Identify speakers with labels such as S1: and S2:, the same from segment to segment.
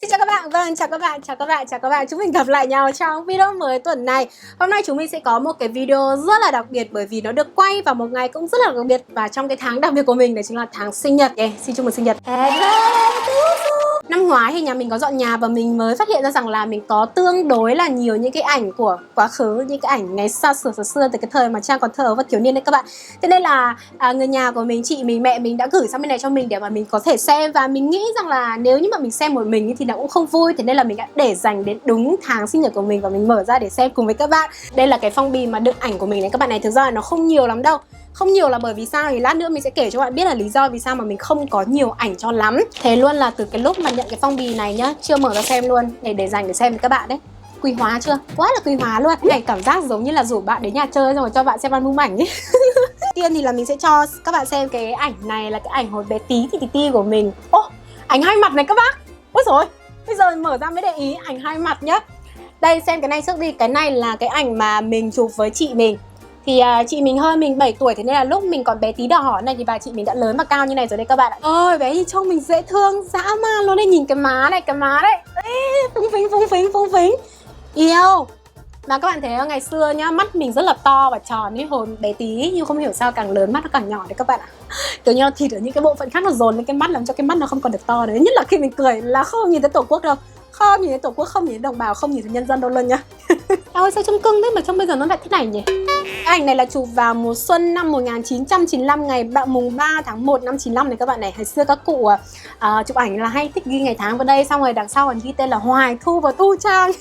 S1: Xin chào các bạn, chào các bạn. Chúng mình gặp lại nhau trong video mới tuần này. Hôm nay chúng mình sẽ có một cái video rất là đặc biệt bởi vì nó được quay vào một ngày cũng rất là đặc biệt và trong cái tháng đặc biệt của mình, đấy chính là tháng sinh nhật. Xin chúc mừng sinh nhật. Năm ngoái thì nhà mình có dọn nhà và mình mới phát hiện ra rằng là mình có tương đối là nhiều những cái ảnh của quá khứ, những cái ảnh ngày xa xưa từ cái thời mà Trang còn thơ ấu và thiếu niên đấy các bạn. Thế nên là người nhà của mình, chị mình, mẹ mình đã gửi sang bên này cho mình để mà mình có thể xem, và mình nghĩ rằng là nếu như mà mình xem một mình thì nó cũng không vui. Thế nên là mình đã để dành đến đúng tháng sinh nhật của mình và mình mở ra để xem cùng với các bạn. Đây là cái phong bì mà đựng ảnh của mình đấy các bạn này. Thực ra là nó không nhiều lắm đâu. Không nhiều là bởi vì sao thì lát nữa mình sẽ kể cho các bạn biết là lý do vì sao mà mình không có nhiều ảnh cho lắm. Thế luôn là từ cái lúc mà nhận cái phong bì này nhá, chưa mở ra xem luôn để dành để xem với các bạn đấy. Quý hóa chưa? Quá là quý hóa luôn. Này cảm giác giống như là rủ bạn đến nhà chơi xong rồi cho bạn xem album ảnh ấy. Tiên thì là mình sẽ cho các bạn xem cái ảnh này là cái ảnh hồi bé tí tí của mình. Ô, ảnh hai mặt này các bác. Ôi rồi, bây giờ mở ra mới để ý ảnh hai mặt nhá. Đây xem cái này trước đi. Cái này là cái ảnh mà mình chụp với chị mình. Thì chị mình hơn mình 7 tuổi, thế nên là lúc mình còn bé tí đỏ hỏi này thì bà chị mình đã lớn và cao như này rồi đây các bạn ạ. Ôi bé thì trông mình dễ thương dã man luôn đấy, nhìn cái má này, cái má đấy. Phúng phính. Yêu. Mà các bạn thấy không, ngày xưa nhá, mắt mình rất là to và tròn ấy, hồi bé tí nhưng không hiểu sao càng lớn mắt nó càng nhỏ đấy các bạn ạ. Kiểu như là thịt ở những cái bộ phận khác nó dồn lên cái mắt làm cho cái mắt nó không còn được to đấy. Nhất là khi mình cười là không nhìn thấy Tổ quốc đâu. Không nhìn thấy Tổ quốc, không nhìn thấy đồng bào, không nhìn thấy nhân dân đâu luôn nhá. Ôi sao trông cưng thế mà trông bây giờ nó lại thế này nhỉ? Cái ảnh này là chụp vào mùa xuân năm 1995, ngày mùng 3 tháng 1 năm 95 này các bạn này. Hồi xưa các cụ chụp ảnh là hay thích ghi ngày tháng vào đây, xong rồi đằng sau còn ghi tên là Hoài Thu và Thu Trang.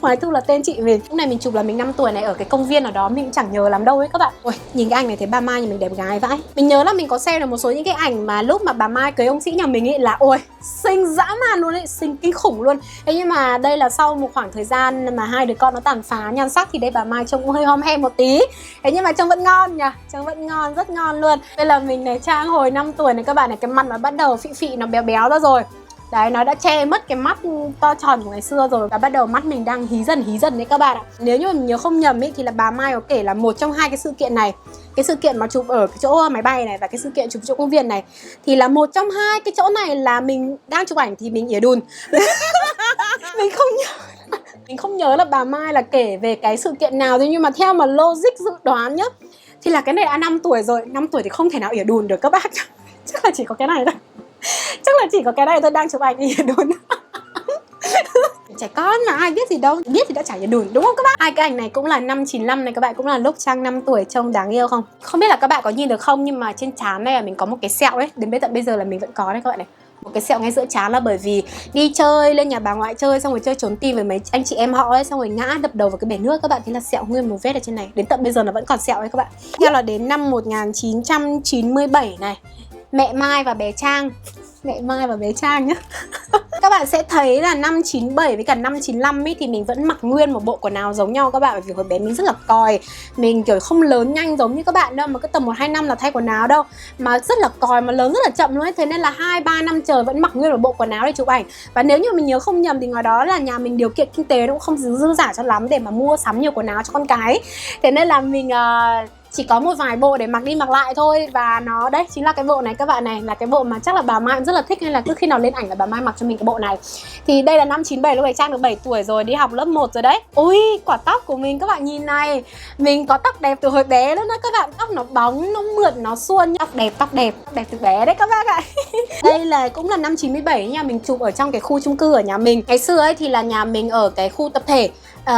S1: Hoài Thu là tên chị mình. Lúc này mình chụp là mình 5 tuổi này ở cái công viên ở đó, mình cũng chẳng nhớ lắm đâu ấy các bạn. Ôi, nhìn cái ảnh này thấy bà Mai nhà mình đẹp gái vãi. Mình nhớ là mình có xem được một số những cái ảnh mà lúc mà bà Mai cưới ông Sĩ nhà mình ấy là ôi, xinh dã man luôn ấy, xinh kinh khủng luôn. Thế nhưng mà đây là sau một khoảng thời gian mà hai đứa con nó tàn phá nhan sắc thì đây bà Mai trông cũng hơi hom hem một tí. Thế nhưng mà trông vẫn ngon nhỉ, trông vẫn ngon, rất ngon luôn. Đây là mình này, Trang hồi 5 tuổi này các bạn này, cái mặt nó bắt đầu phị nó béo béo ra rồi. Đấy, nó đã che mất cái mắt to tròn của ngày xưa rồi và bắt đầu mắt mình đang hí dần đấy các bạn ạ. Nếu như mà mình nhớ không nhầm ý, thì là bà Mai có kể là một trong hai cái sự kiện này, cái sự kiện mà chụp ở cái chỗ máy bay này và cái sự kiện chụp chỗ công viên này, thì là một trong hai cái chỗ này là mình đang chụp ảnh thì mình ỉa đùn. Mình không nhớ là bà Mai là kể về cái sự kiện nào thôi, nhưng mà theo mà logic dự đoán nhá thì là cái này đã 5 tuổi rồi. 5 tuổi thì không thể nào ỉa đùn được các bác. Chắc là chỉ có cái này thôi. Tôi đang chụp ảnh ỉa đùn. Trẻ con mà ai biết gì đâu, biết thì đã chả ỉa đùn đúng không các bác. Hai cái ảnh này cũng là năm 95 này các bạn, cũng là lúc Trang 5 tuổi, trông đáng yêu không? Không biết là các bạn có nhìn được không, nhưng mà trên trán này là mình có một cái sẹo ấy, đến tận bây giờ là mình vẫn có đấy các bạn này. Một cái sẹo ngay giữa trán là bởi vì đi chơi lên nhà bà ngoại chơi xong rồi chơi trốn tìm với mấy anh chị em họ ấy, xong rồi ngã đập đầu vào cái bể nước các bạn, thế là sẹo nguyên một vết ở trên này. Đến tận bây giờ nó vẫn còn sẹo ấy các bạn. Theo là đến năm 1997 này, mẹ Mai và bé Trang nhá. Các bạn sẽ thấy là năm 97 với cả năm 95 ấy thì mình vẫn mặc nguyên một bộ quần áo giống nhau các bạn. Bởi vì hồi bé mình rất là còi, mình kiểu không lớn nhanh giống như các bạn đâu, mà cứ tầm 1-2 năm là thay quần áo đâu, mà rất là còi mà lớn rất là chậm luôn ấy. Thế nên là 2-3 năm trời vẫn mặc nguyên một bộ quần áo để chụp ảnh. Và nếu như mình nhớ không nhầm thì ngoài đó là nhà mình điều kiện kinh tế nó cũng không dư dả cho lắm để mà mua sắm nhiều quần áo cho con cái. Thế nên là mình chỉ có một vài bộ để mặc đi mặc lại thôi. Và nó đấy chính là cái bộ này các bạn này, là cái bộ mà chắc là bà Mai cũng rất là thích, hay là cứ khi nào lên ảnh là bà Mai mặc cho mình cái bộ này. Thì đây là năm 97, lúc này Trang được 7 tuổi rồi, đi học lớp 1 rồi đấy. Ui, quả tóc của mình các bạn nhìn này, mình có tóc đẹp từ hồi bé luôn đó các bạn. Tóc nó bóng, nó mượt, nó suôn, tóc đẹp từ bé đấy các bác ạ. Đây là cũng là năm 97 nha, mình chụp ở trong cái khu chung cư ở nhà mình. Ngày xưa ấy thì là nhà mình ở cái khu tập thể,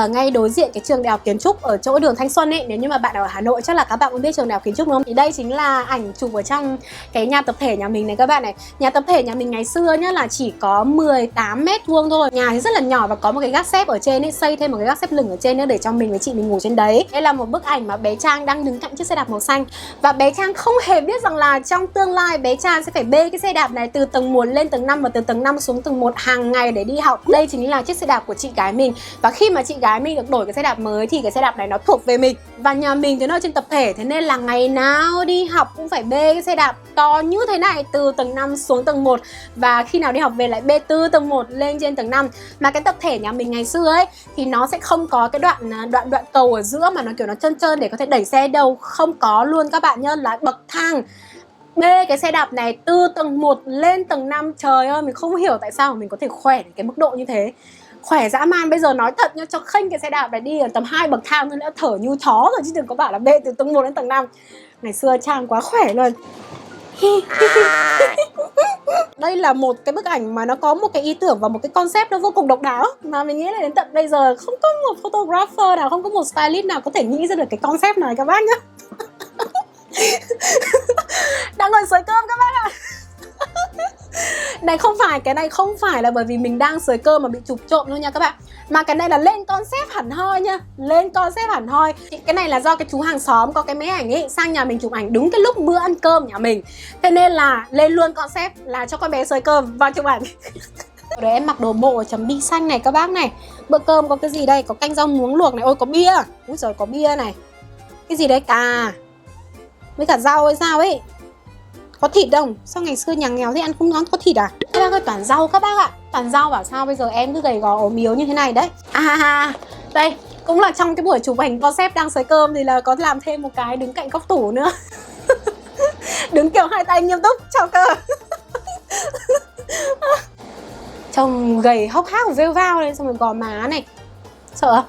S1: ngay đối diện cái trường đại học kiến trúc ở chỗ đường Thanh Xuân ấy. Nếu như mà bạn ở Hà Nội chắc là các bạn cũng biết trường đại học kiến trúc đúng không? Thì đây chính là ảnh chụp ở trong cái nhà tập thể nhà mình này các bạn này. Nhà tập thể nhà mình ngày xưa nhá là chỉ có 18 mét vuông thôi. Nhà thì rất là nhỏ và có một cái gác xếp ở trên ấy, xây thêm một cái gác xếp lửng ở trên nữa để cho mình với chị mình ngủ trên đấy. Đây là một bức ảnh mà bé Trang đang đứng cạnh chiếc xe đạp màu xanh. Và bé Trang không hề biết rằng là trong tương lai bé Trang sẽ phải bê cái xe đạp này từ tầng 1 lên tầng 5 và từ tầng 5 xuống tầng 1 hàng ngày để đi học. Đây chính là chiếc xe đạp của chị gái mình. Và khi mà chị gái mình được đổi cái xe đạp mới thì cái xe đạp này nó thuộc về mình. Và nhà mình thì nó ở trên tập thể, thế nên là ngày nào đi học cũng phải bê cái xe đạp to như thế này từ tầng 5 xuống tầng 1. Và khi nào đi học về lại bê từ tầng 1 lên trên tầng 5. Mà cái tập thể nhà mình ngày xưa ấy thì nó sẽ không có cái đoạn cầu ở giữa mà nó kiểu nó trơn trơn để có thể đẩy xe đâu. Không có luôn các bạn nhá, là bậc thang. bê cái xe đạp này từ tầng 1 lên tầng 5. Trời ơi, mình không hiểu tại sao mình có thể khỏe đến cái mức độ như thế. Khỏe dã man. Bây giờ nói thật nhá, cho khênh cái xe đạp này đi ở tầm 2 bậc thang thôi đã thở như chó rồi, chứ đừng có bảo là bê từ tầng 1 đến tầng 5. Ngày xưa Trang quá khỏe luôn. Đây là một cái bức ảnh mà nó có một cái ý tưởng và một cái concept nó vô cùng độc đáo, mà mình nghĩ là đến tận bây giờ không có một photographer nào, không có một stylist nào có thể nghĩ ra được cái concept này các bác nhá. Đang ngồi sới cơm các bác ạ. Này không phải, cái này không phải là bởi vì mình đang sới cơm mà bị chụp trộm đâu nha các bạn, mà cái này là lên concept hẳn hoi nha, lên concept hẳn hoi. Cái này là do cái chú hàng xóm có cái máy ảnh ấy sang nhà mình chụp ảnh đúng cái lúc bữa ăn cơm nhà mình, thế nên là lên luôn concept là cho con bé sới cơm vào chụp ảnh. Rồi em mặc đồ bộ chấm bi xanh này các bác này. Bữa cơm có cái gì đây? Có canh rau muống luộc này. Ôi có bia. Úi giời có bia này. Cái gì đấy? Cà với cả rau hay sao ấy. Có thịt không? Sao ngày xưa nhà nghèo thì ăn không có thịt à? Các bác ơi, toàn rau các bác ạ. Toàn rau, bảo sao bây giờ em cứ gầy gò ốm yếu như thế này đấy. Đây cũng là trong cái buổi chụp ảnh concept đang sới cơm thì là có làm thêm một cái đứng cạnh góc tủ nữa. Đứng kiểu hai tay nghiêm túc chào cơ. Trông gầy hốc hác vêu vao lên, xong rồi gò má này. Sợ không?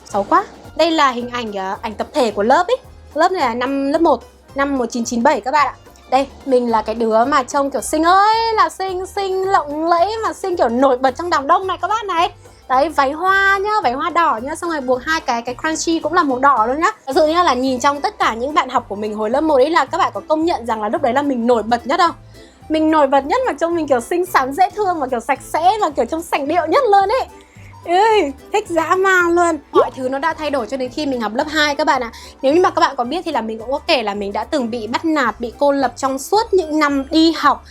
S1: Xấu quá. Đây là hình ảnh ảnh tập thể của lớp ấy. Lớp này là lớp 1 năm 1997 các bạn ạ. Đây, mình là cái đứa mà trông kiểu xinh ơi là xinh, xinh lộng lẫy mà xinh kiểu nổi bật trong đám đông này các bác này. Đấy, váy hoa nhá, váy hoa đỏ nhá, xong rồi buộc hai cái crunchy cũng là màu đỏ luôn nhá. Thật sự như là nhìn trong tất cả những bạn học của mình hồi lớp 1 ấy là các bạn có công nhận rằng là lúc đấy là mình nổi bật nhất không? Mình nổi bật nhất mà trông mình kiểu xinh xắn dễ thương và kiểu sạch sẽ và kiểu trông sành điệu nhất luôn ấy. Ê, thích dã man luôn. Mọi thứ nó đã thay đổi cho đến khi mình học lớp 2 các bạn ạ. Nếu như mà các bạn có biết thì là mình cũng có kể là mình đã từng bị bắt nạt, bị cô lập trong suốt những năm đi học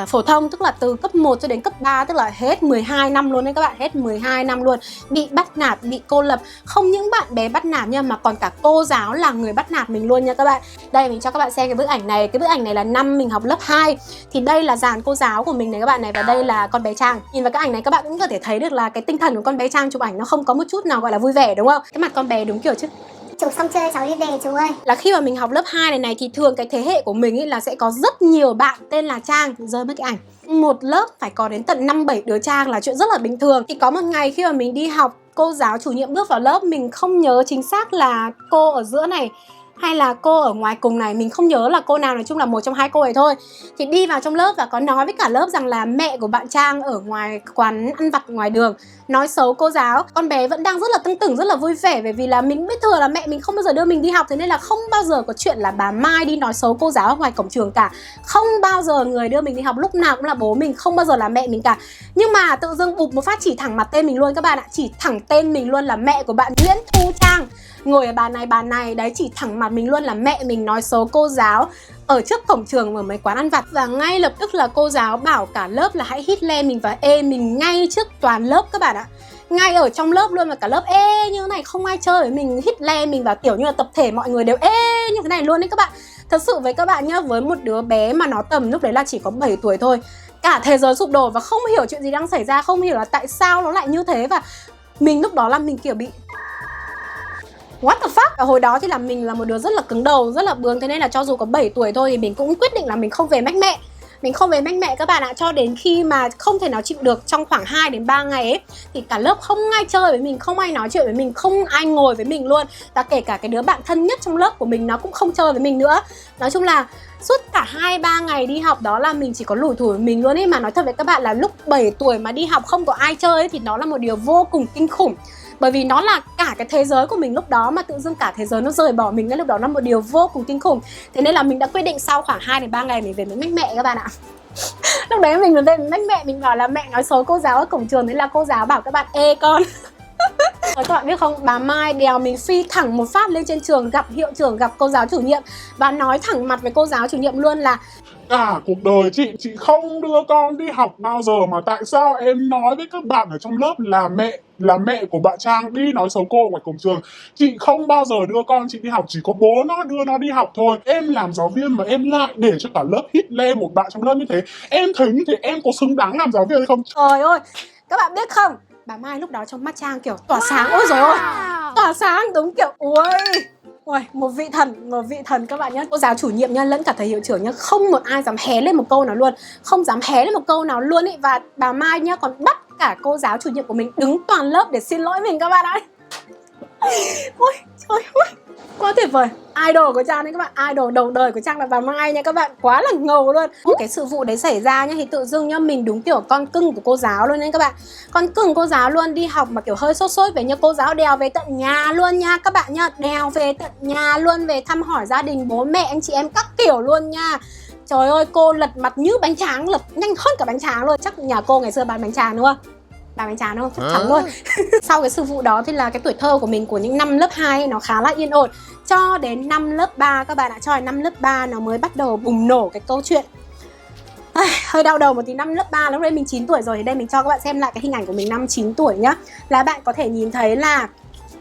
S1: phổ thông, tức là từ cấp 1 cho đến cấp 3, tức là hết 12 năm luôn đấy các bạn, hết 12 năm luôn. Bị bắt nạt, bị cô lập. Không những bạn bè bắt nạt nha, mà còn cả cô giáo là người bắt nạt mình luôn nha các bạn. Đây mình cho các bạn xem cái bức ảnh này. Cái bức ảnh này là năm mình học lớp 2. Thì đây là dàn cô giáo của mình này các bạn này, và đây là con bé Trang. Nhìn vào cái ảnh này các bạn cũng có thể thấy được là cái tinh thần của con bé Trang chụp ảnh nó không có một chút nào gọi là vui vẻ đúng không? Cái mặt con bé đúng kiểu chứ
S2: chụp xong chơi cháu đi về chú ơi.
S1: Là khi mà mình học lớp 2 này thì thường cái thế hệ của mình ấy là sẽ có rất nhiều bạn tên là Trang. Rơi mất cái ảnh. Một lớp phải có đến tận 5-7 đứa Trang là chuyện rất là bình thường. Thì có một ngày khi mà mình đi học, cô giáo chủ nhiệm bước vào lớp, mình không nhớ chính xác là cô ở giữa này hay là cô ở ngoài cùng này, mình không nhớ là cô nào, nói chung là một trong hai cô ấy thôi. Thì đi vào trong lớp và có nói với cả lớp rằng là mẹ của bạn Trang ở ngoài quán ăn vặt ngoài đường nói xấu cô giáo. Con bé vẫn đang rất là tưng tửng, rất là vui vẻ, bởi vì là mình biết thừa là mẹ mình không bao giờ đưa mình đi học, thế nên là không bao giờ có chuyện là bà Mai đi nói xấu cô giáo ở ngoài cổng trường cả. Không bao giờ người đưa mình đi học, lúc nào cũng là bố mình, không bao giờ là mẹ mình cả. Nhưng mà tự dưng bụp một phát chỉ thẳng mặt tên mình luôn các bạn ạ. Chỉ thẳng tên mình luôn là mẹ của bạn Nguyễn Thu Trang. Ngồi ở bàn này đấy, chỉ thẳng mặt mình luôn là mẹ mình nói xấu cô giáo ở trước cổng trường ở mấy quán ăn vặt. Và ngay lập tức là cô giáo bảo cả lớp là hãy hít le mình và ê mình ngay trước toàn lớp các bạn ạ. Ngay ở trong lớp luôn, mà cả lớp ê như thế này, không ai chơi với mình, hít le mình và kiểu như là tập thể mọi người đều ê như thế này luôn đấy các bạn. Thật sự với các bạn nhá, với một đứa bé mà nó tầm lúc đấy là chỉ có 7 tuổi thôi, cả thế giới sụp đổ và không hiểu chuyện gì đang xảy ra, không hiểu là tại sao nó lại như thế. Và mình lúc đó là mình kiểu bị what the fuck. Và hồi đó thì là mình là một đứa rất là cứng đầu, rất là bướng, thế nên là cho dù có 7 tuổi thôi thì mình cũng quyết định là mình không về mách mẹ. Mình không về mách mẹ các bạn ạ, cho đến khi mà không thể nào chịu được trong khoảng 2 đến 3 ngày ấy, thì cả lớp không ai chơi với mình, không ai nói chuyện với mình, không ai ngồi với mình luôn. Và kể cả cái đứa bạn thân nhất trong lớp của mình nó cũng không chơi với mình nữa. Nói chung là suốt cả 2-3 ngày đi học đó là mình chỉ có lủi thủi với mình luôn ấy. Mà nói thật với các bạn là lúc 7 tuổi mà đi học không có ai chơi ấy, thì nó là một điều vô cùng kinh khủng. Bởi vì nó là cả cái thế giới của mình lúc đó, mà tự dưng cả thế giới nó rời bỏ mình, nên lúc đó là một điều vô cùng kinh khủng. Thế nên là mình đã quyết định sau khoảng 2 đến 3 ngày mình về với mách mẹ các bạn ạ. Lúc đấy mình về với mách mẹ, mình bảo là mẹ nói xấu cô giáo ở cổng trường, thế là cô giáo bảo các bạn ê con. Rồi các bạn biết không, bà Mai đèo mình phi thẳng một phát lên trên trường, gặp hiệu trưởng, gặp cô giáo chủ nhiệm và nói thẳng mặt với cô giáo chủ nhiệm luôn là
S3: cả cuộc đời chị không đưa con đi học bao giờ, mà tại sao em nói với các bạn ở trong lớp là mẹ của bạn Trang đi nói xấu cô ngoài cổng trường. Chị không bao giờ đưa con chị đi học, chỉ có bố nó đưa nó đi học thôi. Em làm giáo viên mà em lại để cho cả lớp hít le một bạn trong lớp như thế, em thấy như thế em có xứng đáng làm giáo viên hay không?
S1: trời ơi, các bạn biết không, bà Mai lúc đó trong mắt Trang kiểu tỏa sáng. Ôi dồi ôi, tỏa sáng đúng kiểu ui Ôi, một vị thần các bạn nhé. Cô giáo chủ nhiệm nhá, lẫn cả thầy hiệu trưởng nhá, không một ai dám hé lên một câu nào luôn. Không dám hé lên một câu nào luôn ý. Và bà Mai nhá còn bắt cả cô giáo chủ nhiệm của mình đứng toàn lớp để xin lỗi mình các bạn ạ. Ôi trời ơi, quá tuyệt vời. Idol của Trang đấy các bạn, idol đầu đời của Trang là bà Mai nha các bạn, quá là ngầu luôn. Một cái sự vụ đấy xảy ra nhá, thì tự dưng nhá mình đúng kiểu con cưng của cô giáo luôn đấy các bạn. Con cưng cô giáo luôn, đi học mà kiểu hơi sốt về, như cô giáo đèo về tận nhà luôn nha các bạn nhá, đèo về tận nhà luôn, về thăm hỏi gia đình bố mẹ anh chị em các kiểu luôn nha. Trời ơi, cô lật mặt như bánh tráng, lật nhanh hơn cả bánh tráng luôn. Chắc nhà cô ngày xưa bán bánh tráng đúng không? Bán bánh tráng đúng không? Chắc chắn luôn. Sau cái sự vụ đó thì là cái tuổi thơ của mình, của những năm lớp 2 ấy, nó khá là yên ổn. Cho đến năm lớp 3 các bạn ạ, cho đến năm lớp 3 nó mới bắt đầu bùng nổ cái câu chuyện. Hơi đau đầu một tí. Năm lớp 3 lúc đấy mình 9 tuổi rồi. Thì đây mình cho các bạn xem lại cái hình ảnh của mình năm 9 tuổi nhá. Là bạn có thể nhìn thấy là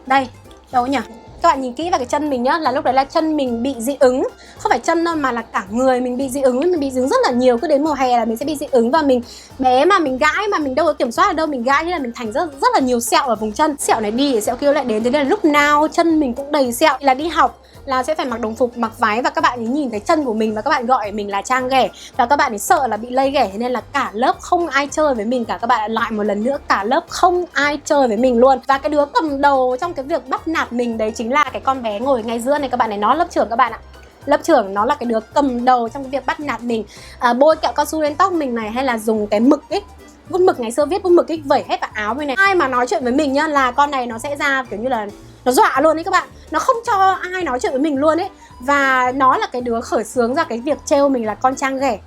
S1: đây, đâu nhỉ? Các bạn nhìn kỹ vào cái chân mình nhá, là lúc đấy là chân mình bị dị ứng. Không phải chân đâu mà là cả người mình bị dị ứng. Mình bị dị ứng rất là nhiều, cứ đến mùa hè là mình sẽ bị dị ứng. Và mình bé mà mình gãi mà mình đâu có kiểm soát được đâu, mình gãi thế là mình thành rất là nhiều sẹo ở vùng chân. Sẹo này đi, sẹo kia lại đến, thế nên là lúc nào chân mình cũng đầy sẹo. Là đi học là sẽ phải mặc đồng phục, mặc váy, và các bạn ấy nhìn thấy chân của mình và các bạn gọi mình là Trang ghẻ. Và các bạn ấy sợ là bị lây ghẻ, thế nên là cả lớp không ai chơi với mình cả. Các bạn lại một lần nữa, cả lớp không ai chơi với mình luôn. Và cái đứa cầm đầu trong cái việc bắt nạt mình đấy chính là cái con bé ngồi ngay giữa này các bạn này, nó lớp trưởng các bạn ạ. Lớp trưởng nó là cái đứa cầm đầu trong cái việc bắt nạt mình, bôi kẹo cao su lên tóc mình này, hay là dùng cái mực ấy, bút mực, ngày xưa viết bút mực ấy, vẩy hết vào áo mình này. Ai mà nói chuyện với mình nhá là con này nó sẽ ra kiểu như là nó dọa luôn ấy các bạn. Nó không cho ai nói chuyện với mình luôn ấy. Và nó là cái đứa khởi xướng ra cái việc trêu mình là con Trang ghẻ.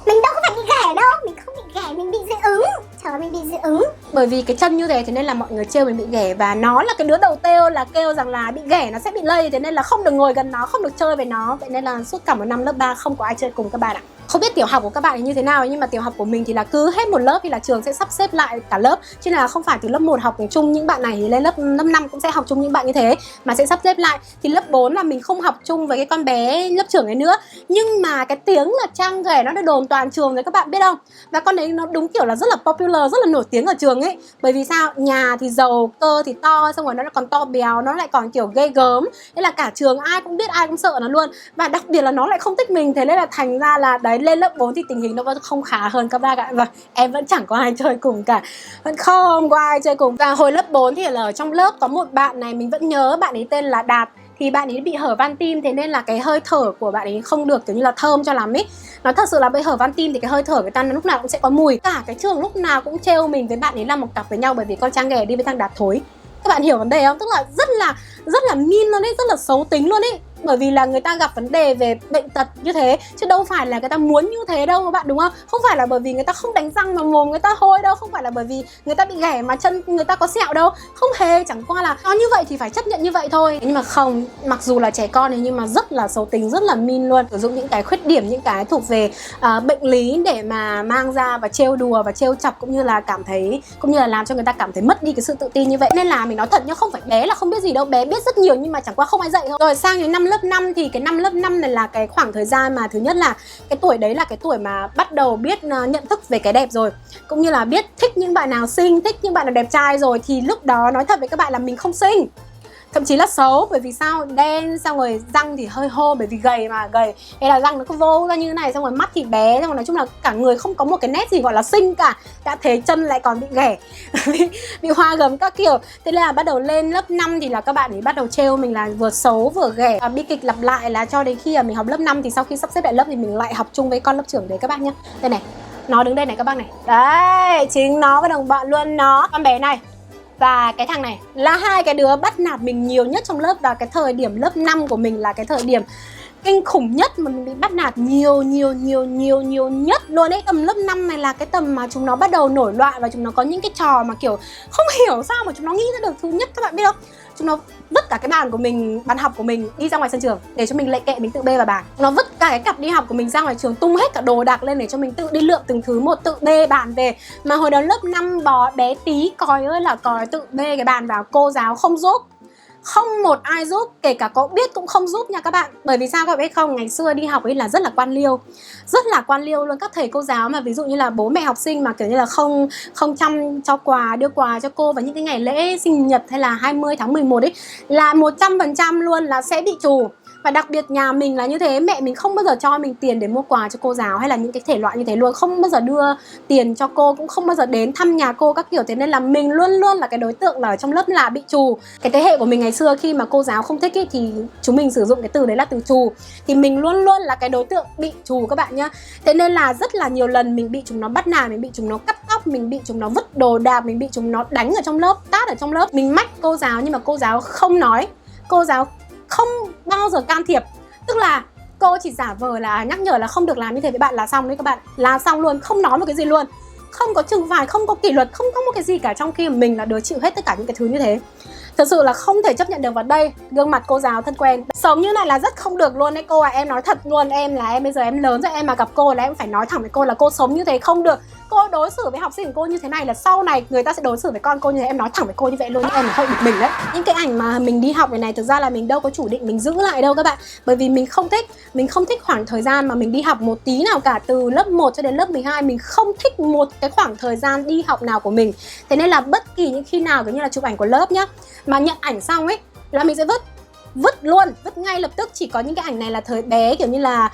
S2: Mình đâu có phải bị ghẻ đâu, mình không bị ghẻ, mình bị dị ứng. Trời ơi, mình bị dị ứng.
S1: Bởi vì cái chân như thế nên là mọi người trêu mình bị ghẻ. Và nó là cái đứa đầu tiêu là kêu rằng là bị ghẻ nó sẽ bị lây, thế nên là không được ngồi gần nó, không được chơi với nó. Vậy nên là suốt cả một năm lớp 3 không có ai chơi cùng các bạn ạ. Không biết tiểu học của các bạn như thế nào, nhưng mà tiểu học của mình thì là cứ hết một lớp thì là trường sẽ sắp xếp lại cả lớp. Chứ là không phải từ lớp 1 học chung những bạn này thì lên lớp 5 cũng sẽ học chung những bạn như thế, mà sẽ sắp xếp lại. Thì lớp 4 là mình không học chung với cái con bé lớp trưởng ấy nữa. Nhưng mà cái tiếng là Trang ghẻ nó được đồn toàn trường rồi các bạn biết không? Và con đấy nó đúng kiểu là rất là popular, rất là nổi tiếng ở trường ấy. Bởi vì sao? Nhà thì giàu, cơ thì to, xong rồi nó còn to béo, nó lại còn kiểu ghê gớm. Thế là cả trường ai cũng biết, ai cũng sợ nó luôn. Và đặc biệt là nó lại không thích mình, thế nên là thành ra là đấy, lên lớp 4 thì tình hình nó vẫn không khá hơn các bạn ạ. Và em vẫn chẳng có ai chơi cùng cả, vẫn không có ai chơi cùng. Và hồi lớp 4 thì là ở trong lớp có một bạn này mình vẫn nhớ, bạn ấy tên là Đạt. Thì bạn ấy bị hở van tim, thế nên là cái hơi thở của bạn ấy không được kiểu như là thơm cho lắm ấy. Nó thật sự là bị hở van tim thì cái hơi thở người ta lúc nào cũng sẽ có mùi. Cả cái trường lúc nào cũng trêu mình với bạn ấy là một cặp với nhau, bởi vì con Trang ghẻ đi với thằng Đạt thối. Các bạn hiểu vấn đề không? Tức là rất là mean luôn ấy, rất là xấu tính luôn ấy. Bởi vì là người ta gặp vấn đề về bệnh tật như thế, chứ đâu phải là người ta muốn như thế đâu các bạn, đúng không? Không phải là bởi vì người ta không đánh răng mà mồm người ta hôi đâu, không phải là bởi vì người ta bị ghẻ mà chân người ta có sẹo đâu. Không hề, chẳng qua là nó như vậy thì phải chấp nhận như vậy thôi. Nhưng mà không, mặc dù là trẻ con ấy nhưng mà rất là xấu tính, rất là mean luôn. Sử dụng những cái khuyết điểm, những cái thuộc về bệnh lý để mà mang ra và trêu đùa và trêu chọc, cũng như là cảm thấy, cũng như là làm cho người ta cảm thấy mất đi cái sự tự tin như vậy. Nên là mình nói thật nhá, không phải bé là không biết gì đâu, bé biết rất nhiều nhưng mà chẳng qua không ai dạy thôi. Rồi sang đến năm lớp 5 thì cái năm lớp 5 này là cái khoảng thời gian mà thứ nhất là cái tuổi đấy là cái tuổi mà bắt đầu biết nhận thức về cái đẹp rồi, cũng như là biết thích những bạn nào xinh, thích những bạn nào đẹp trai rồi. Thì lúc đó nói thật với các bạn là mình không xinh, thậm chí là xấu. Bởi vì sao? Đen, xong rồi răng thì hơi hô, bởi vì gầy mà, gầy hay là răng nó cứ vô ra như thế này, xong rồi mắt thì bé, xong rồi nói chung là cả người không có một cái nét gì gọi là xinh cả. Đã thế chân lại còn bị ghẻ bị hoa gấm các kiểu. Thế nên là bắt đầu lên lớp 5 thì là các bạn ấy bắt đầu trêu mình là vừa xấu vừa ghẻ. Bi kịch lặp lại là cho đến khi mình học lớp 5 thì sau khi sắp xếp lại lớp thì mình lại học chung với con lớp trưởng đấy các bạn nhá. Đây này, nó đứng đây này các bác này. Đấy, chính nó với đồng bọn luôn, nó, con bé này và cái thằng này là hai cái đứa bắt nạt mình nhiều nhất trong lớp. Và cái thời điểm lớp 5 của mình là cái thời điểm kinh khủng nhất mà mình bị bắt nạt nhiều nhất luôn ấy. Tầm lớp 5 này là cái tầm mà chúng nó bắt đầu nổi loạn và chúng nó có những cái trò mà kiểu không hiểu sao mà chúng nó nghĩ ra được. Thứ nhất các bạn biết không, chúng nó vứt cả cái bàn của mình, bàn học của mình đi ra ngoài sân trường để cho mình lệ kệ mình tự bê vào bàn. Nó vứt cả cái cặp đi học của mình ra ngoài trường, tung hết cả đồ đạc lên để cho mình tự đi lượm từng thứ một, tự bê bàn về. Mà hồi đó lớp 5 bò bé tí, còi ơi là còi, tự bê cái bàn vào, cô giáo không giúp. Không một ai giúp, kể cả có biết cũng không giúp nha các bạn. Bởi vì sao các bạn biết không? Ngày xưa đi học ấy là rất là quan liêu. Rất là quan liêu luôn. Các thầy cô giáo mà ví dụ như là bố mẹ học sinh mà kiểu như là không chăm cho quà, đưa quà cho cô vào những cái ngày lễ sinh nhật hay là 20 tháng 11 ấy, là 100% luôn là sẽ bị trù. Và đặc biệt nhà mình là như thế, mẹ mình không bao giờ cho mình tiền để mua quà cho cô giáo hay là những cái thể loại như thế luôn, không bao giờ đưa tiền cho cô, cũng không bao giờ đến thăm nhà cô các kiểu. Thế nên là mình luôn luôn là cái đối tượng là ở trong lớp là bị trù. Cái thế hệ của mình ngày xưa khi mà cô giáo không thích ý, thì chúng mình sử dụng cái từ đấy là từ trù. Thì mình luôn luôn là cái đối tượng bị trù các bạn nhá. Thế nên là rất là nhiều lần mình bị chúng nó bắt nạt, mình bị chúng nó cắt tóc, mình bị chúng nó vứt đồ đạc, mình bị chúng nó đánh ở trong lớp, tát ở trong lớp. Mình mách cô giáo nhưng mà cô giáo không nói, cô giáo không bao giờ can thiệp. Tức là cô chỉ giả vờ là nhắc nhở là không được làm như thế với bạn là xong đấy các bạn. Là xong luôn, không nói một cái gì luôn. Không có trừng phạt, không có kỷ luật, không có một cái gì cả. Trong khi mình là đứa chịu hết tất cả những cái thứ như thế. Thật sự là không thể chấp nhận được. Vào đây, gương mặt cô giáo thân quen. Sống như này là rất không được luôn đấy cô à. Em nói thật luôn, em bây giờ em lớn rồi, em mà gặp cô là em phải nói thẳng với cô là cô sống như thế không được. Cô đối xử với học sinh của cô như thế này là sau này người ta sẽ đối xử với con cô như thế. Em nói thẳng với cô như vậy luôn, em là hơi bực mình đấy. Những cái ảnh mà mình đi học này thực ra là mình đâu có chủ định mình giữ lại đâu các bạn. Bởi vì mình không thích khoảng thời gian mà mình đi học một tí nào cả. Từ lớp 1 cho đến lớp 12 mình không thích một cái khoảng thời gian đi học nào của mình. Thế nên là bất kỳ những khi nào kiểu như là chụp ảnh của lớp nhá, mà nhận ảnh xong ấy là mình sẽ vứt luôn, vứt ngay lập tức. Chỉ có những cái ảnh này là thời bé kiểu như là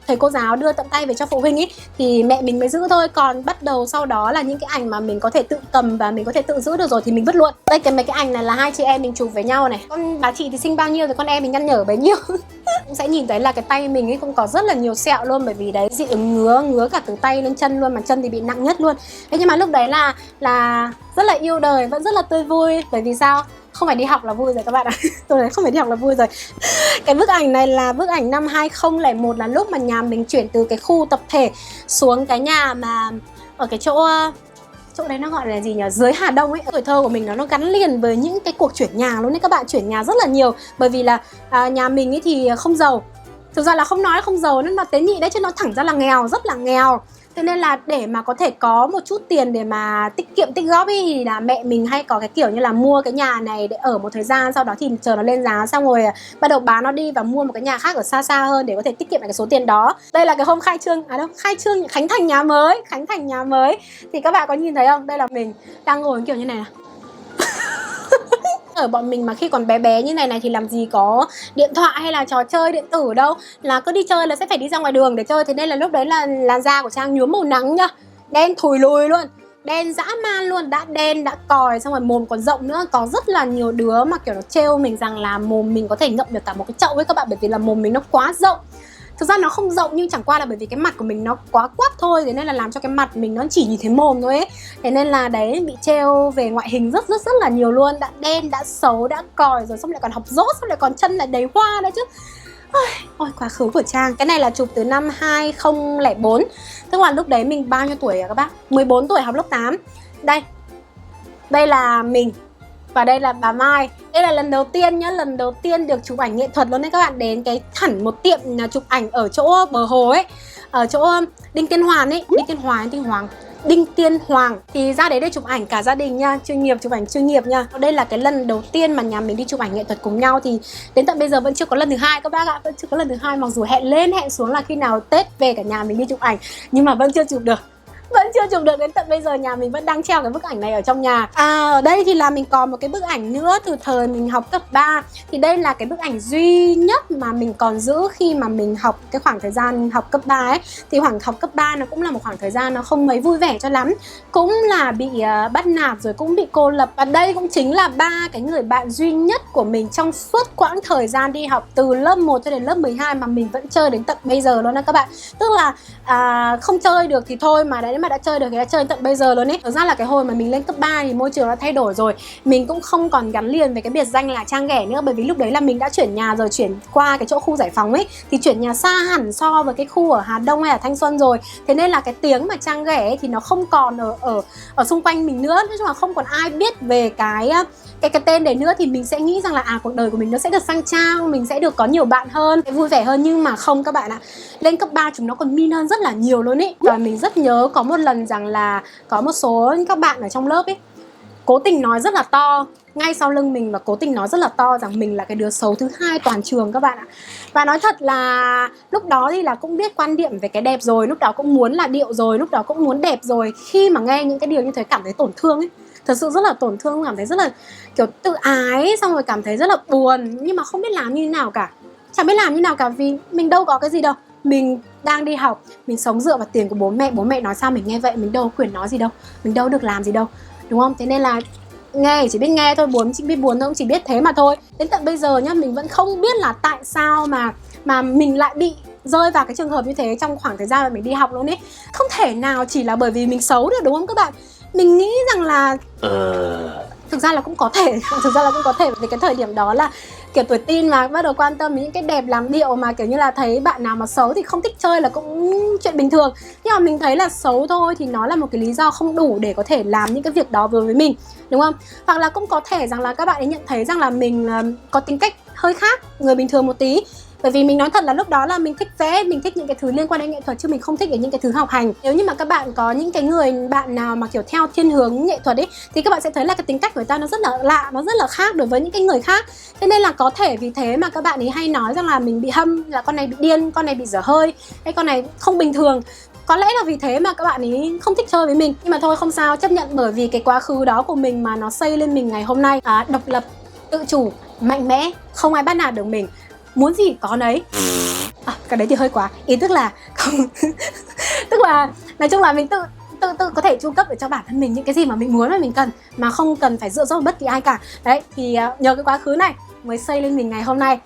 S1: thầy cô giáo đưa tận tay về cho phụ huynh ấy thì mẹ mình mới giữ thôi. Còn bắt đầu sau đó là những cái ảnh mà mình có thể tự cầm và mình có thể tự giữ được rồi thì mình vứt luôn. Đây mấy cái ảnh này là hai chị em mình chụp với nhau này. Con bà chị thì sinh bao nhiêu thì con em mình nhăn nhở bấy nhiêu. Cũng sẽ nhìn thấy là cái tay mình ấy cũng có rất là nhiều sẹo luôn. Bởi vì đấy dị ứng ngứa cả từ tay lên chân luôn, mà chân thì bị nặng nhất luôn. Thế nhưng mà lúc đấy là rất là yêu đời, vẫn rất là tươi vui. Bởi vì sao? Không phải đi học là vui rồi các bạn ạ. Tôi nói không phải đi học là vui rồi. Cái bức ảnh này là bức ảnh năm 2001, là lúc mà nhà mình chuyển từ cái khu tập thể xuống cái nhà mà ở cái chỗ đấy nó gọi là gì nhỉ, dưới Hà Đông ấy. Tuổi thơ của mình nó gắn liền với những cái cuộc chuyển nhà luôn đấy các bạn. Chuyển nhà rất là nhiều. Bởi vì là nhà mình ấy thì không giàu. Thực ra là không nói không giàu, nên là tế nhị đấy, chứ nó thẳng ra là nghèo, rất là nghèo. Thế nên là để mà có thể có một chút tiền để mà tiết kiệm tích góp ý, thì là mẹ mình hay có cái kiểu như là mua cái nhà này để ở một thời gian, sau đó thì chờ nó lên giá, xong rồi bắt đầu bán nó đi và mua một cái nhà khác ở xa xa hơn để có thể tiết kiệm lại cái số tiền đó. Đây là cái hôm khai trương, khánh thành nhà mới. Thì các bạn có nhìn thấy không? Đây là mình đang ngồi kiểu như này này. Ở bọn mình mà khi còn bé bé như này thì làm gì có điện thoại hay là trò chơi điện tử đâu. Là cứ đi chơi là sẽ phải đi ra ngoài đường để chơi. Thế nên là lúc đấy là làn da của Trang nhuốm màu nắng nhá. Đen thùi lùi luôn, đen dã man luôn, đã đen đã còi, xong rồi mồm còn rộng nữa. Có rất là nhiều đứa mà kiểu nó trêu mình rằng là mồm mình có thể ngậm được cả một cái chậu ấy các bạn. Bởi vì là mồm mình nó quá rộng. Thực ra nó không rộng nhưng chẳng qua là bởi vì cái mặt của mình nó quá quắt thôi. Thế nên là làm cho cái mặt mình nó chỉ nhìn thấy mồm thôi ấy. Thế nên là đấy, bị trêu về ngoại hình rất là nhiều luôn. Đã đen, đã xấu, đã còi, rồi xong lại còn học dốt, xong lại còn chân lại đầy hoa nữa chứ. Ôi, quá khứ của Trang. Cái này là chụp từ năm 2004. Tức là lúc đấy mình bao nhiêu tuổi à các bác? 14 tuổi, học lớp 8. Đây là mình. Và đây là bà Mai. Đây là lần đầu tiên nhá, lần đầu tiên được chụp ảnh nghệ thuật luôn đấy các bạn. Đến cái hẳn một tiệm chụp ảnh ở chỗ bờ hồ ấy, ở chỗ Đinh Tiên Hoàng ấy. Đinh Tiên Hoàng. Thì ra đấy để chụp ảnh cả gia đình nha, chuyên nghiệp, chụp ảnh chuyên nghiệp nha. Đây là cái lần đầu tiên mà nhà mình đi chụp ảnh nghệ thuật cùng nhau. Thì đến tận bây giờ vẫn chưa có lần thứ hai các bác ạ. Vẫn chưa có lần thứ hai, mặc dù hẹn lên hẹn xuống là khi nào Tết về cả nhà mình đi chụp ảnh, nhưng mà vẫn chưa chụp được. Đến tận bây giờ nhà mình vẫn đang treo cái bức ảnh này ở trong nhà. Ở đây thì là mình còn một cái bức ảnh nữa từ thời mình học cấp 3. Thì đây là cái bức ảnh duy nhất mà mình còn giữ khi mà mình học cái khoảng thời gian học cấp 3 ấy. Thì khoảng học cấp 3 nó cũng là một khoảng thời gian nó không mấy vui vẻ cho lắm. Cũng là bị bắt nạt rồi cũng bị cô lập. Và đây cũng chính là 3 cái người bạn duy nhất của mình trong suốt quãng thời gian đi học từ lớp 1 cho đến lớp 12 mà mình vẫn chơi đến tận bây giờ luôn đó các bạn. Tức là không chơi được thì thôi, mà đấy mà đã chơi được thì đã chơi tận bây giờ luôn ấy. Thực ra là cái hồi mà mình lên cấp 3 thì môi trường đã thay đổi rồi. Mình cũng không còn gắn liền với cái biệt danh là Trang ghẻ nữa. Bởi vì lúc đấy là mình đã chuyển nhà rồi, chuyển qua cái chỗ khu Giải Phóng ấy. Thì chuyển nhà xa hẳn so với cái khu ở Hà Đông hay ở Thanh Xuân rồi. Thế nên là cái tiếng mà Trang ghẻ ấy thì nó không còn ở xung quanh mình nữa. Nói chung là không còn ai biết về cái tên đấy nữa. Thì mình sẽ nghĩ rằng là cuộc đời của mình nó sẽ được sang trang, mình sẽ được có nhiều bạn hơn, vui vẻ hơn. Nhưng mà không các bạn ạ. Lên cấp 3 chúng nó còn mean hơn rất là nhiều luôn ấy. Và mình rất nhớ có một lần rằng là có một số các bạn ở trong lớp ấy cố tình nói rất là to ngay sau lưng mình, và cố tình nói rất là to rằng mình là cái đứa xấu thứ hai toàn trường các bạn ạ. Và nói thật là lúc đó thì là cũng biết quan điểm về cái đẹp rồi, lúc đó cũng muốn là điệu rồi, lúc đó cũng muốn đẹp rồi. Khi mà nghe những cái điều như thế cảm thấy tổn thương ấy, thật sự rất là tổn thương, cảm thấy rất là kiểu tự ái, xong rồi cảm thấy rất là buồn, nhưng mà không biết làm như thế nào cả. Chẳng biết làm như nào cả, vì mình đâu có cái gì đâu. Mình đang đi học, mình sống dựa vào tiền của bố mẹ nói sao mình nghe vậy, mình đâu có quyền nói gì đâu, mình đâu được làm gì đâu, đúng không? Thế nên là nghe chỉ biết nghe thôi, buồn chỉ biết buồn thôi, cũng chỉ biết thế mà thôi. Đến tận bây giờ nhá, mình vẫn không biết là tại sao mà mình lại bị rơi vào cái trường hợp như thế trong khoảng thời gian mà mình đi học luôn ấy. Không thể nào chỉ là bởi vì mình xấu được, đúng không các bạn? Mình nghĩ rằng là thực ra là cũng có thể vì cái thời điểm đó là kiểu tuổi teen mà bắt đầu quan tâm đến những cái đẹp làm điệu, mà kiểu như là thấy bạn nào mà xấu thì không thích chơi là cũng chuyện bình thường. Nhưng mà mình thấy là xấu thôi thì nó là một cái lý do không đủ để có thể làm những cái việc đó với mình, đúng không? Hoặc là cũng có thể rằng là các bạn ấy nhận thấy rằng là mình có tính cách hơi khác người bình thường một tí. Bởi vì mình nói thật là lúc đó là mình thích vẽ, mình thích những cái thứ liên quan đến nghệ thuật, chứ mình không thích những cái thứ học hành. Nếu như mà các bạn có những cái người bạn nào mà kiểu theo thiên hướng nghệ thuật ấy, thì các bạn sẽ thấy là cái tính cách của người ta nó rất là lạ, nó rất là khác đối với những cái người khác. Thế nên là có thể vì thế mà các bạn ấy hay nói rằng là mình bị hâm, là con này bị điên, con này bị dở hơi, hay con này không bình thường. Có lẽ là vì thế mà các bạn ấy không thích chơi với mình. Nhưng mà thôi không sao, chấp nhận, bởi vì cái quá khứ đó của mình mà nó xây lên mình ngày hôm nay độc lập, tự chủ, mạnh mẽ, không ai bắt nạt được mình, muốn gì có nấy. Cái đấy thì hơi quá, ý tức là không tức là nói chung là mình tự có thể chu cấp để cho bản thân mình những cái gì mà mình muốn và mình cần, mà không cần phải dựa dẫm vào bất kỳ ai cả. Đấy thì nhờ cái quá khứ này mới xây lên mình ngày hôm nay.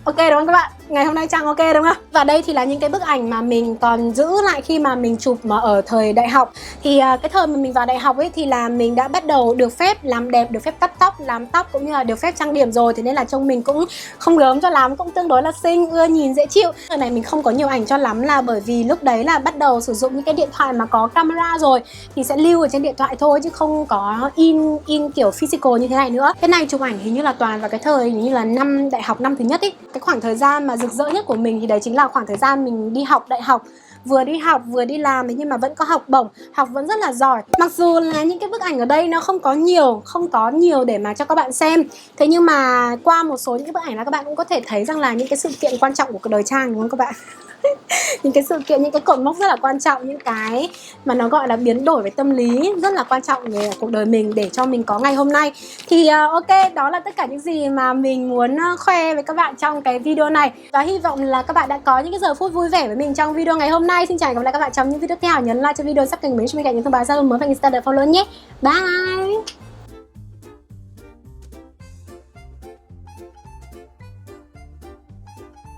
S1: Ok đúng không các bạn? Ngày hôm nay Trang ok đúng không? Và đây thì là những cái bức ảnh mà mình còn giữ lại khi mà mình chụp mà ở thời đại học. Thì cái thời mà mình vào đại học ấy thì là mình đã bắt đầu được phép làm đẹp, được phép cắt tóc, làm tóc, cũng như là được phép trang điểm rồi. Thế nên là trông mình cũng không gớm cho lắm, cũng tương đối là xinh, ưa nhìn, dễ chịu. Thời này mình không có nhiều ảnh cho lắm là bởi vì lúc đấy là bắt đầu sử dụng những cái điện thoại mà có camera rồi, thì sẽ lưu ở trên điện thoại thôi, chứ không có in kiểu physical như thế này nữa. Cái này chụp ảnh hình như là toàn vào cái thời hình như là năm đại học năm thứ nhất ấy. Cái khoảng thời gian mà rực rỡ nhất của mình thì đấy chính là khoảng thời gian mình đi học đại học. Vừa đi học vừa đi làm, nhưng mà vẫn có học bổng, học vẫn rất là giỏi. Mặc dù là những cái bức ảnh ở đây nó không có nhiều để mà cho các bạn xem, thế nhưng mà qua một số những cái bức ảnh là các bạn cũng có thể thấy rằng là những cái sự kiện quan trọng của cuộc đời Trang, đúng không các bạn? Những cái sự kiện, những cái cột mốc rất là quan trọng, những cái mà nó gọi là biến đổi về tâm lý rất là quan trọng về cuộc đời mình để cho mình có ngày hôm nay. Thì ok, đó là tất cả những gì mà mình muốn khoe với các bạn trong cái video này, và hy vọng là các bạn đã có những cái giờ phút vui vẻ với mình trong video ngày hôm nay. Xin chào và gặp lại các bạn trong những video tiếp theo. Nhấn like cho video, sắp kênh mình cho mình cả những thông báo giao lưu mới và Insta để follow nhé. Bye.